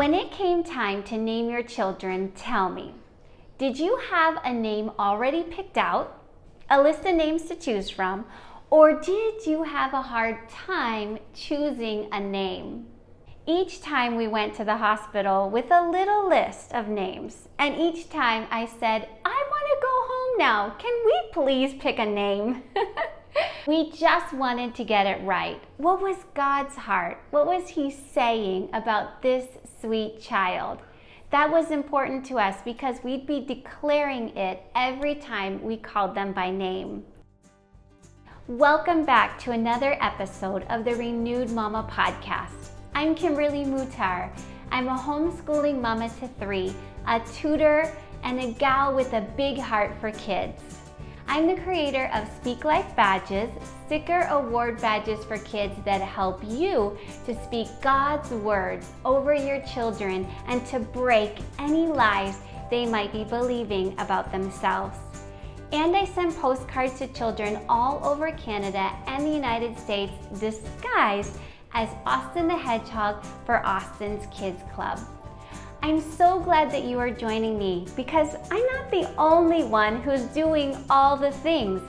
When it came time to name your children, tell me, did you have a name already picked out, a list of names to choose from, or did you have a hard time choosing a name? Each time we went to the hospital with a little list of names, and each time I said, I want to go home now. Can we please pick a name? We just wanted to get it right. What was God's heart? What was He saying about this sweet child? That was important to us because we'd be declaring it every time we called them by name. Welcome back to another episode of the Renewed Mama podcast. I'm Kimberly Mutar. I'm a homeschooling mama to 3, a tutor, and a gal with a big heart for kids. I'm the creator of Speak Life Badges, sticker award badges for kids that help you to speak God's words over your children and to break any lies they might be believing about themselves. And I send postcards to children all over Canada and the United States disguised as Austin the Hedgehog for Austin's Kids Club. I'm so glad that you are joining me because I'm not the only one who's doing all the things.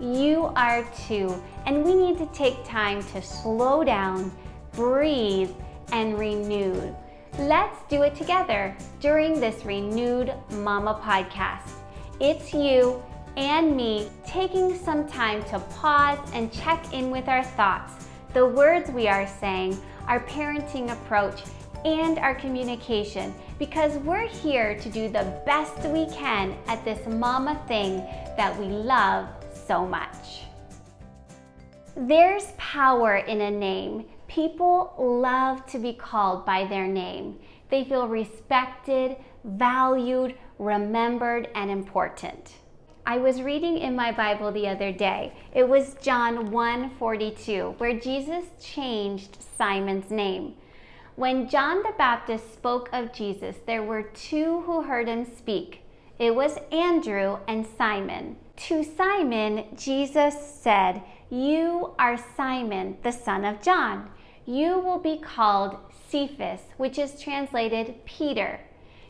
You are too, and we need to take time to slow down, breathe, and renew. Let's do it together during this Renewed Mama podcast. It's you and me taking some time to pause and check in with our thoughts, the words we are saying, our parenting approach, and our communication, because we're here to do the best we can at this mama thing that we love so much. There's power in a name. People love to be called by their name. They feel respected, valued, remembered, and important. I was reading in my Bible the other day. It was John 1:42, where Jesus changed Simon's name. When John the Baptist spoke of Jesus, there were 2 who heard him speak. It was Andrew and Simon. To Simon, Jesus said, "You are Simon, the son of John. You will be called Cephas," which is translated Peter.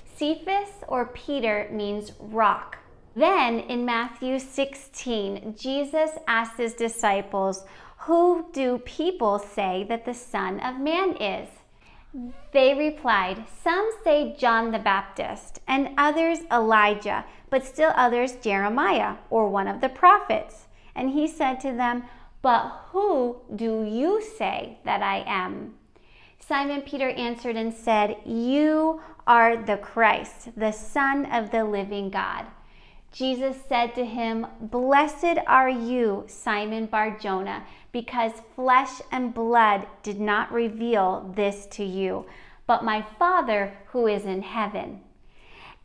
Cephas or Peter means rock. Then in Matthew 16, Jesus asked his disciples, "Who do people say that the Son of Man is?" They replied, "Some say John the Baptist, and others Elijah, but still others Jeremiah, or one of the prophets." And he said to them, "But who do you say that I am?" Simon Peter answered and said, "You are the Christ, the Son of the living God." Jesus said to him, "Blessed are you, Simon Bar-Jonah, because flesh and blood did not reveal this to you, but my Father who is in heaven.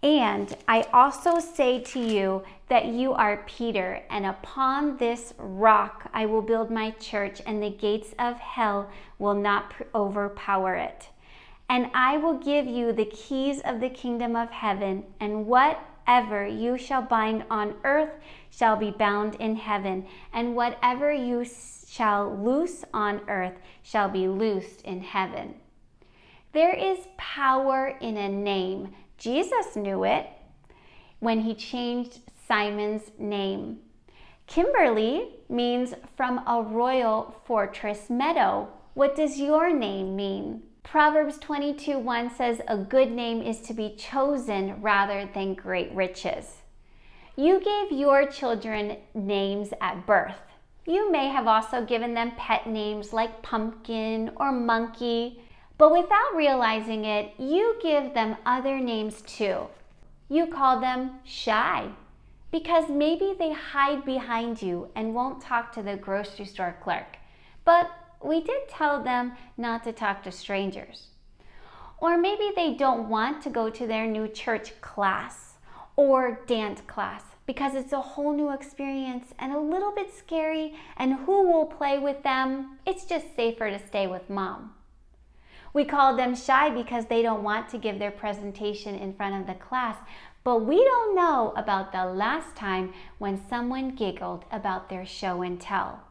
And I also say to you that you are Peter, and upon this rock I will build my church, and the gates of hell will not overpower it. And I will give you the keys of the kingdom of heaven, and whatever you shall bind on earth shall be bound in heaven, and whatever you shall loose on earth shall be loosed in heaven." There is power in a name. Jesus knew it when he changed Simon's name. Kimberly means from a royal fortress meadow. What does your name mean? Proverbs 22:1 says, "A good name is to be chosen rather than great riches." You gave your children names at birth. You may have also given them pet names like Pumpkin or Monkey, but without realizing it, you give them other names too. You call them Shy because maybe they hide behind you and won't talk to the grocery store clerk. But we did tell them not to talk to strangers. Or maybe they don't want to go to their new church class or dance class because it's a whole new experience and a little bit scary, and who will play with them? It's just safer to stay with mom. We call them Shy because they don't want to give their presentation in front of the class, but we don't know about the last time when someone giggled about their show and tell.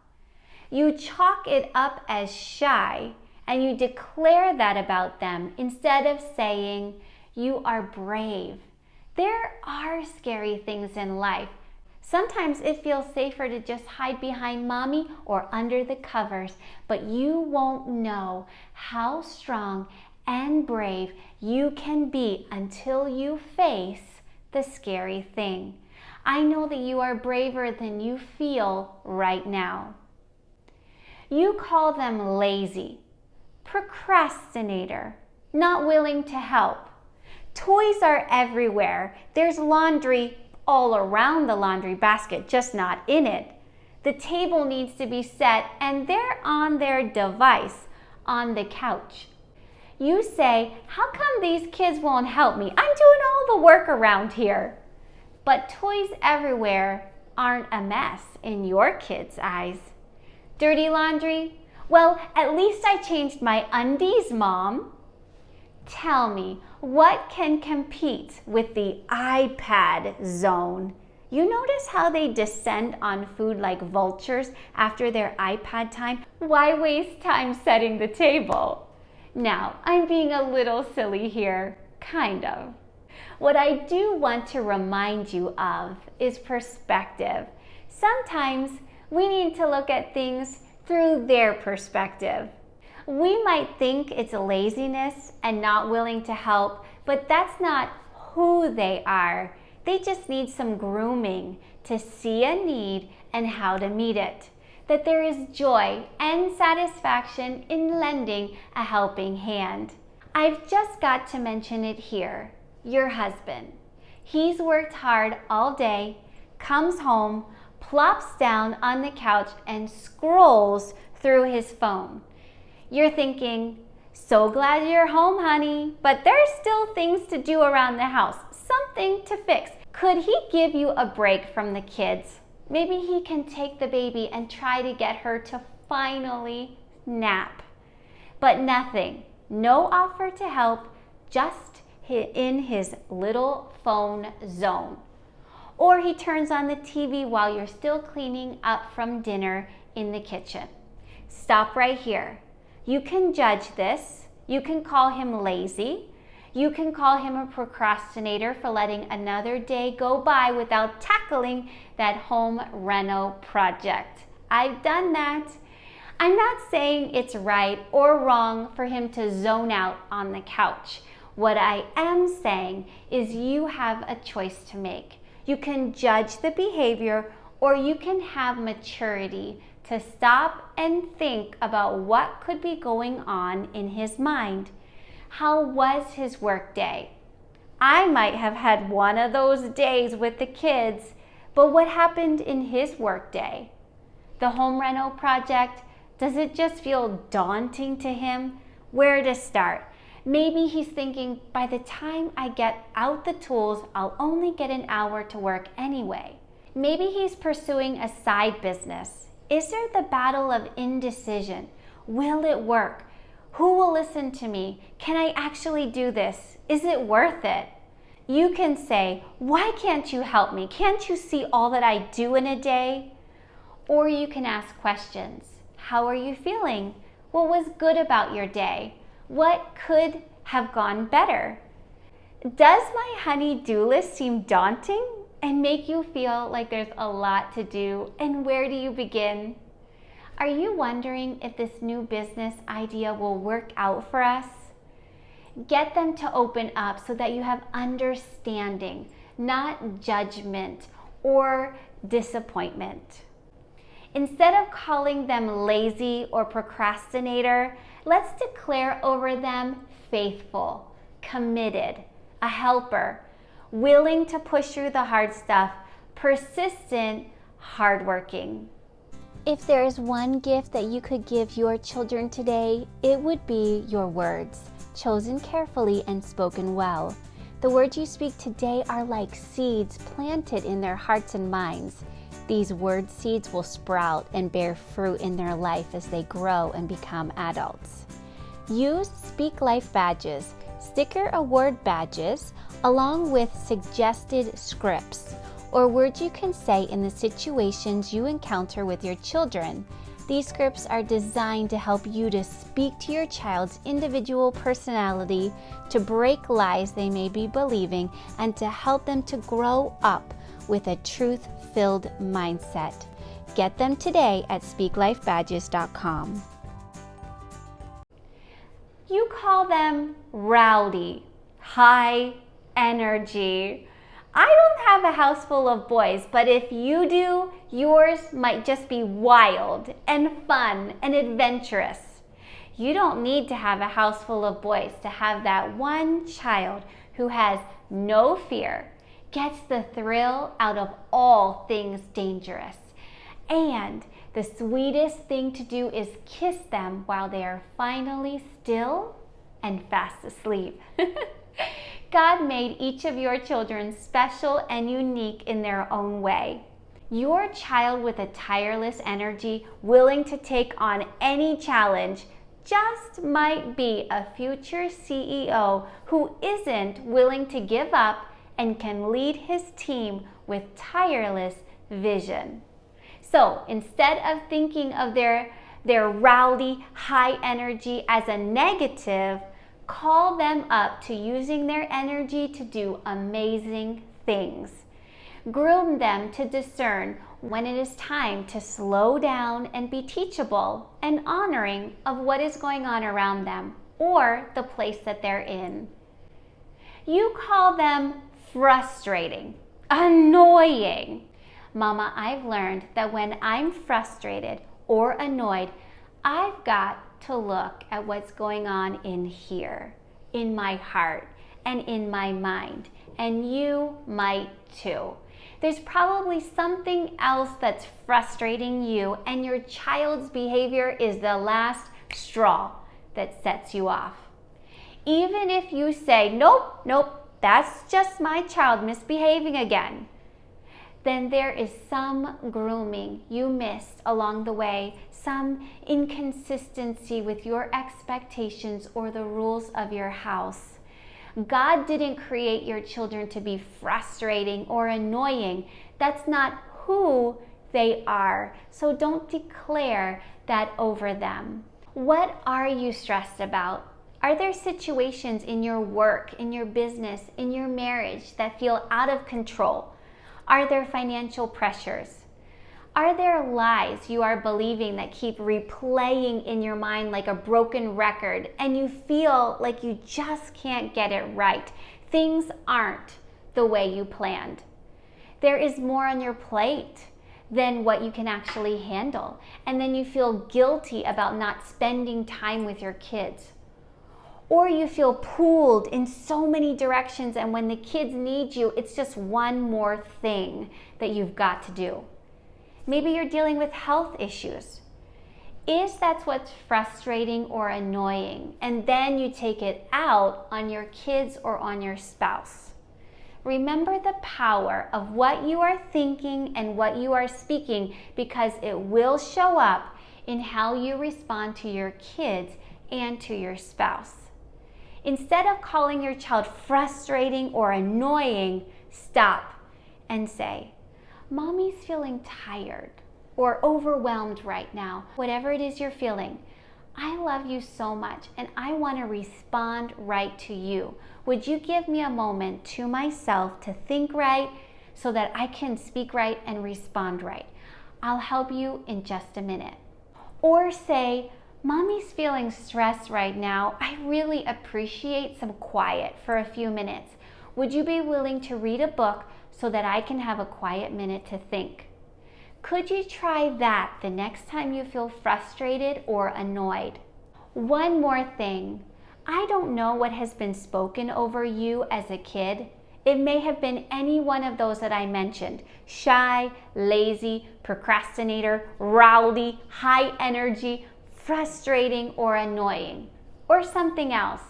You chalk it up as shy, and you declare that about them instead of saying, "You are brave." There are scary things in life. Sometimes it feels safer to just hide behind mommy or under the covers, but you won't know how strong and brave you can be until you face the scary thing. I know that you are braver than you feel right now. You call them lazy, procrastinator, not willing to help. Toys are everywhere. There's laundry all around the laundry basket, just not in it. The table needs to be set and they're on their device on the couch. You say, "How come these kids won't help me? I'm doing all the work around here." But toys everywhere aren't a mess in your kids' eyes. Dirty laundry? Well, at least I changed my undies, Mom. Tell me, what can compete with the iPad zone? You notice how they descend on food like vultures after their iPad time? Why waste time setting the table? Now, I'm being a little silly here, kind of. What I do want to remind you of is perspective. Sometimes we need to look at things through their perspective. We might think it's laziness and not willing to help, but that's not who they are. They just need some grooming to see a need and how to meet it. That there is joy and satisfaction in lending a helping hand. I've just got to mention it here. Your husband. He's worked hard all day, comes home, plops down on the couch and scrolls through his phone. You're thinking, "So glad you're home, honey, but there's still things to do around the house, something to fix." Could he give you a break from the kids? Maybe he can take the baby and try to get her to finally nap. But nothing, no offer to help, just in his little phone zone. Or he turns on the TV while you're still cleaning up from dinner in the kitchen. Stop right here. You can judge this. You can call him lazy. You can call him a procrastinator for letting another day go by without tackling that home reno project. I've done that. I'm not saying it's right or wrong for him to zone out on the couch. What I am saying is you have a choice to make. You can judge the behavior or you can have maturity to stop and think about what could be going on in his mind. How was his work day? I might have had one of those days with the kids, but what happened in his work day? The home reno project, does it just feel daunting to him? Where to start? Maybe he's thinking, by the time I get out the tools, I'll only get an hour to work anyway. Maybe he's pursuing a side business. Is there the battle of indecision? Will it work? Who will listen to me? Can I actually do this? Is it worth it? You can say, "Why can't you help me? Can't you see all that I do in a day?" Or you can ask questions. How are you feeling? What was good about your day? What could have gone better? Does my honey-do list seem daunting and make you feel like there's a lot to do? And where do you begin? Are you wondering if this new business idea will work out for us? Get them to open up so that you have understanding, not judgment or disappointment. Instead of calling them lazy or procrastinator, let's declare over them faithful, committed, a helper, willing to push through the hard stuff, persistent, hardworking. If there is one gift that you could give your children today, it would be your words, chosen carefully and spoken well. The words you speak today are like seeds planted in their hearts and minds. These word seeds will sprout and bear fruit in their life as they grow and become adults. Use Speak Life badges, sticker award badges, along with suggested scripts or words you can say in the situations you encounter with your children. These scripts are designed to help you to speak to your child's individual personality, to break lies they may be believing, and to help them to grow up with a truth-filled mindset. Get them today at speaklifebadges.com. You call them rowdy, high energy. I don't have a house full of boys, but if you do, yours might just be wild and fun and adventurous. You don't need to have a house full of boys to have that one child who has no fear, gets the thrill out of all things dangerous. And the sweetest thing to do is kiss them while they are finally still and fast asleep. God made each of your children special and unique in their own way. Your child with a tireless energy, willing to take on any challenge, just might be a future CEO who isn't willing to give up and can lead his team with tireless vision. So instead of thinking of their rowdy, high energy as a negative, call them up to using their energy to do amazing things. Groom them to discern when it is time to slow down and be teachable and honoring of what is going on around them or the place that they're in. You call them frustrating, annoying. Mama, I've learned that when I'm frustrated or annoyed, I've got to look at what's going on in here, in my heart, and in my mind. And you might too. There's probably something else that's frustrating you, and your child's behavior is the last straw that sets you off. Even if you say, nope, that's just my child misbehaving again, then there is some grooming you missed along the way, some inconsistency with your expectations or the rules of your house. God didn't create your children to be frustrating or annoying. That's not who they are. So don't declare that over them. What are you stressed about? Are there situations in your work, in your business, in your marriage that feel out of control? Are there financial pressures? Are there lies you are believing that keep replaying in your mind like a broken record and you feel like you just can't get it right? Things aren't the way you planned. There is more on your plate than what you can actually handle. And then you feel guilty about not spending time with your kids. Or you feel pulled in so many directions, and when the kids need you, it's just one more thing that you've got to do. Maybe you're dealing with health issues. Is that what's frustrating or annoying? And then you take it out on your kids or on your spouse. Remember the power of what you are thinking and what you are speaking, because it will show up in how you respond to your kids and to your spouse. Instead of calling your child frustrating or annoying, stop and say, Mommy's feeling tired or overwhelmed right now. Whatever it is you're feeling, I love you so much and I want to respond right to you. Would you give me a moment to myself to think right so that I can speak right and respond right? I'll help you in just a minute. Or say, Mommy's feeling stressed right now. I really appreciate some quiet for a few minutes. Would you be willing to read a book so that I can have a quiet minute to think? Could you try that the next time you feel frustrated or annoyed? One more thing. I don't know what has been spoken over you as a kid. It may have been any one of those that I mentioned. Shy, lazy, procrastinator, rowdy, high energy, frustrating or annoying, or something else.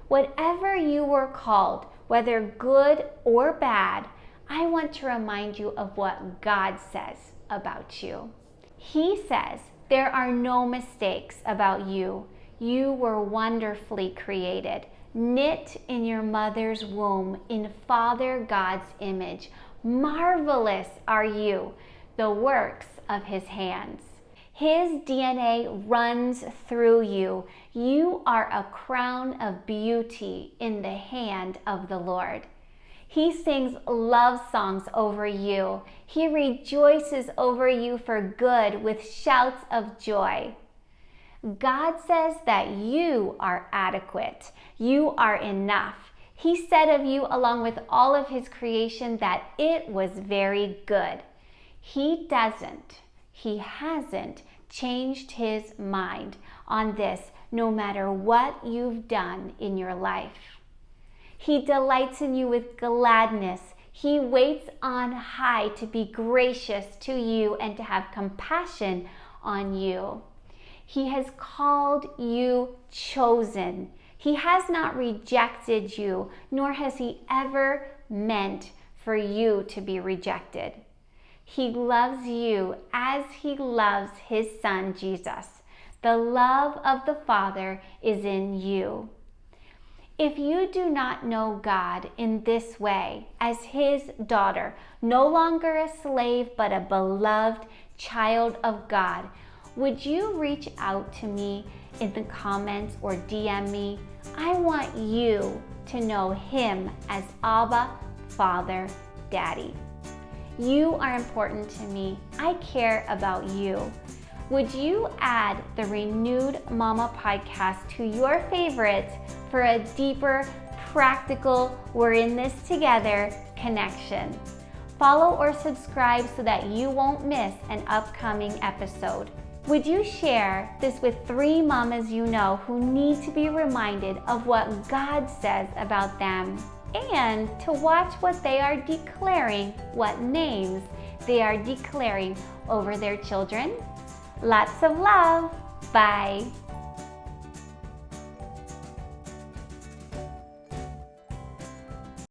Whatever you were called, whether good or bad, I want to remind you of what God says about you. He says there are no mistakes about you. You were wonderfully created, knit in your mother's womb in Father God's image. Marvelous are you, the works of his hands. His DNA runs through you. You are a crown of beauty in the hand of the Lord. He sings love songs over you. He rejoices over you for good with shouts of joy. God says that you are adequate. You are enough. He said of you, along with all of his creation, that it was very good. He hasn't changed his mind on this, no matter what you've done in your life. He delights in you with gladness. He waits on high to be gracious to you and to have compassion on you. He has called you chosen. He has not rejected you, nor has he ever meant for you to be rejected. He loves you as he loves his son, Jesus. The love of the Father is in you. If you do not know God in this way, as his daughter, no longer a slave, but a beloved child of God, would you reach out to me in the comments or DM me? I want you to know him as Abba, Father, Daddy. You are important to me. I care about you. Would you add the Renewed Mama podcast to your favorites for a deeper, practical, we're in this together connection? Follow or subscribe so that you won't miss an upcoming episode. Would you share this with 3 mamas you know who need to be reminded of what God says about them, and to watch what they are declaring, what names they are declaring over their children? Lots of love. Bye.